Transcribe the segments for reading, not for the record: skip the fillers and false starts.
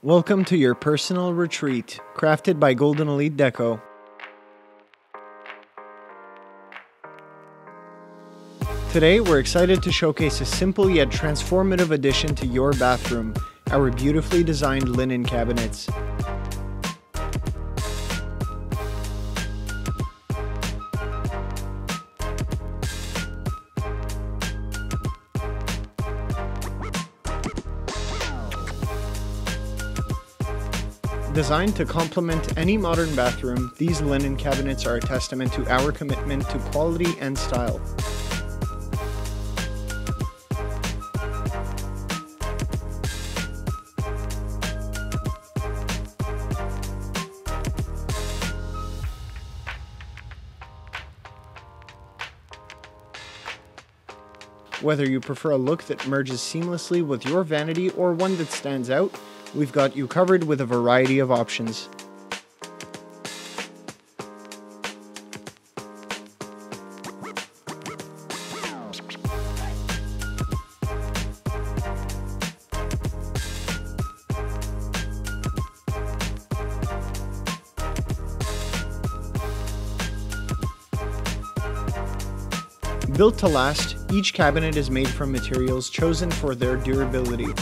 Welcome to your personal retreat, crafted by Golden Elite Deco. Today, we're excited to showcase a simple yet transformative addition to your bathroom, our beautifully designed linen cabinets. Designed to complement any modern bathroom, these linen cabinets are a testament to our commitment to quality and style. Whether you prefer a look that merges seamlessly with your vanity or one that stands out, we've got you covered with a variety of options. Built to last, each cabinet is made from materials chosen for their durability.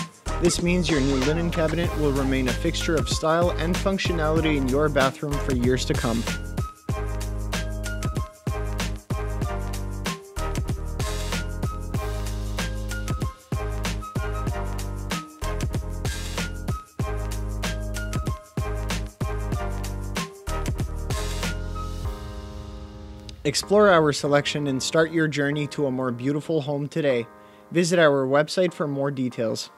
This means your new linen cabinet will remain a fixture of style and functionality in your bathroom for years to come. Explore our selection and start your journey to a more beautiful home today. Visit our website for more details.